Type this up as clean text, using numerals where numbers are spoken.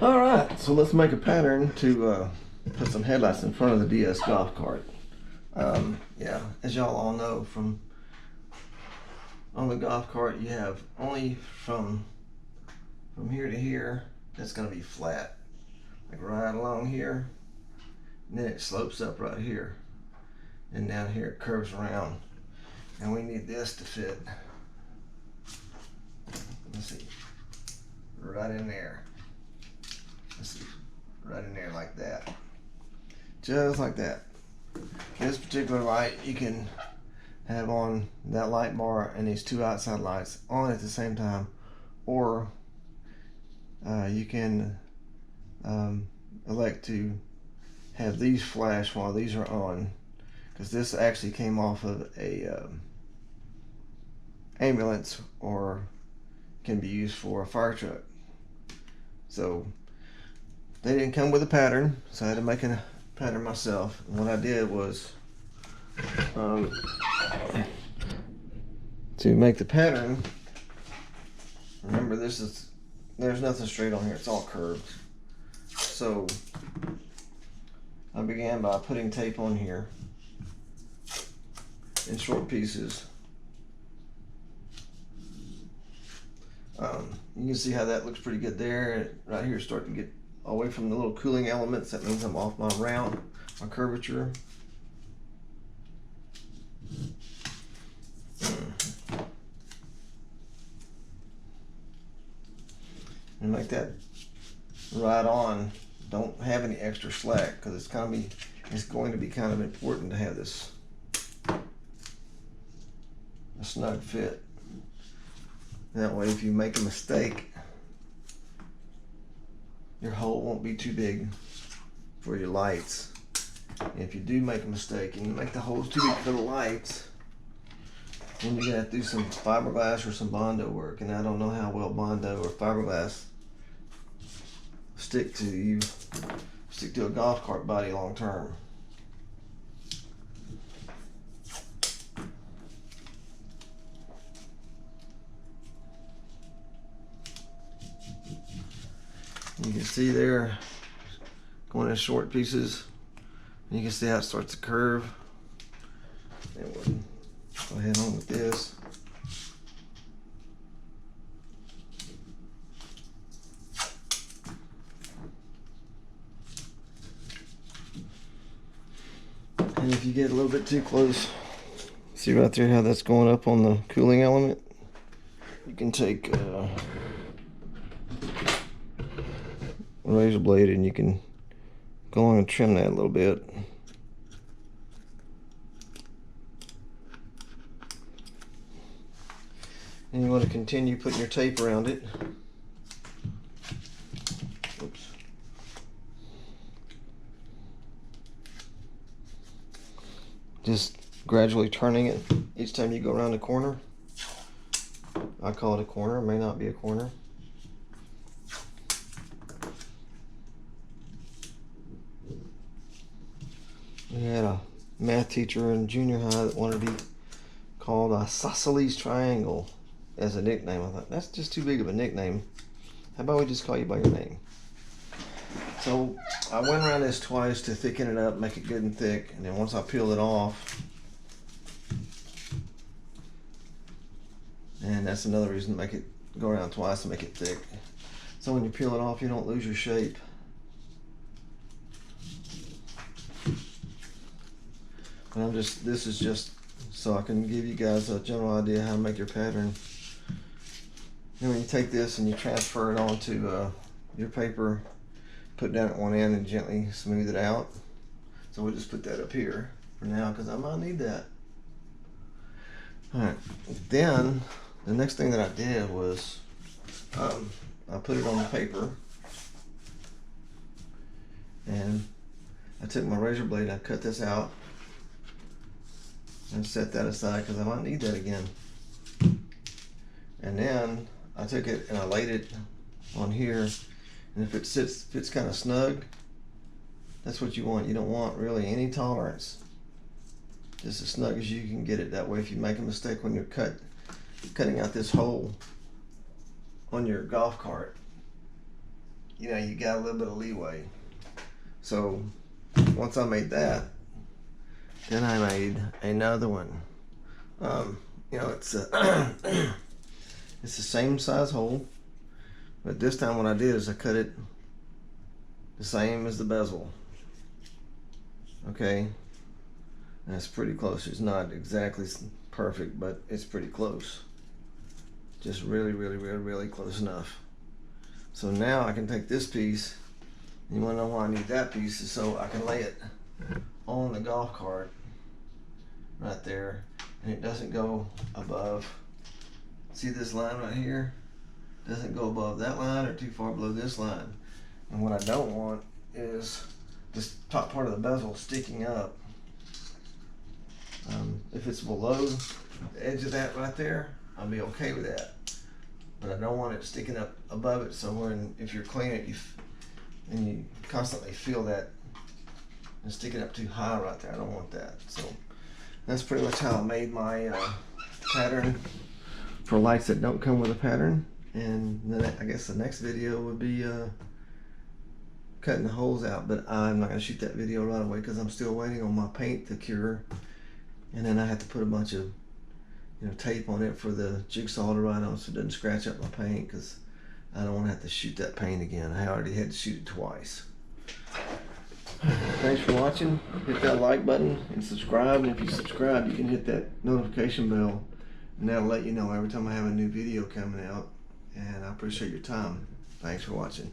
All right, so let's make a pattern to put some headlights in front of the DS golf cart. Yeah, as y'all all know, from on the golf cart you have only from here to here that's going to be flat, like right along here, and then it slopes up right here, and down here it curves around, and we need this to fit. Let's see, right in there. Let's see, right in there like that, just like that. This particular light you can have on that light bar and these two outside lights on at the same time, or you can elect to have these flash while these are on, because this actually came off of a ambulance or can be used for a fire truck. So they didn't come with a pattern, so I had to make a pattern myself. And what I did was to make the pattern, remember there's nothing straight on here, it's all curved. So I began by putting tape on here in short pieces. You can see how that looks pretty good there. Right here, starting to get away from the little cooling elements. That means I'm off my round, my curvature. And make that right on. Don't have any extra slack, because it's going to be kind of important to have this a snug fit. That way, if you make a mistake, your hole won't be too big for your lights. And if you do make a mistake and you make the holes too big for the lights, then you're gonna have to do some fiberglass or some Bondo work. And I don't know how well Bondo or fiberglass stick to a golf cart body long term. You can see there, going in short pieces, and you can see how it starts to curve. And we'll go ahead on with this. And if you get a little bit too close, see right there how that's going up on the cooling element? You can take a razor blade and you can go on and trim that a little bit. And you want to continue putting your tape around it. Oops. Just gradually turning it each time you go around the corner. I call it a corner, it may not be a corner. We had a math teacher in junior high that wanted to be called a isosceles triangle as a nickname. I thought, that's just too big of a nickname. How about we just call you by your name? So I went around this twice to thicken it up, make it good and thick, and then once I peeled it off, and that's another reason to make it go around twice to make it thick. So when you peel it off, you don't lose your shape. And this is just so I can give you guys a general idea how to make your pattern. Then when you take this and you transfer it onto your paper, put it down at one end and gently smooth it out. So we'll just put that up here for now because I might need that. Alright, then the next thing that I did was I put it on the paper and I took my razor blade and I cut this out and set that aside because I might need that again. And then I took it and I laid it on here, and if it fits kind of snug, that's what you want. You don't want really any tolerance, just as snug as you can get it. That way if you make a mistake when you're cutting out this hole on your golf cart, you know, you got a little bit of leeway. So once I made that, then I made another one. You know, it's it's the same size hole, but this time what I did is I cut it the same as the bezel. Okay, and it's pretty close. It's not exactly perfect, but it's pretty close. Just really close enough. So now I can take this piece. You want to know why I need that piece? Is so I can lay it on the golf cart right there, and it doesn't go above. See this line right here? Doesn't go above that line or too far below this line. And what I don't want is this top part of the bezel sticking up. If it's below the edge of that right there, I'll be okay with that. But I don't want it sticking up above it. So if you're cleaning it, and you constantly feel that it's sticking up too high right there. I don't want that. So that's pretty much how I made my pattern for lights that don't come with a pattern. And then I guess the next video would be cutting the holes out, but I'm not going to shoot that video right away because I'm still waiting on my paint to cure, and then I have to put a bunch of tape on it for the jigsaw to ride on so it doesn't scratch up my paint, because I don't want to have to shoot that paint again. I already had to shoot it twice. Thanks for watching. Hit that like button and subscribe, and if you subscribe you can hit that notification bell, and that'll let you know every time I have a new video coming out. And I appreciate your time. Thanks for watching.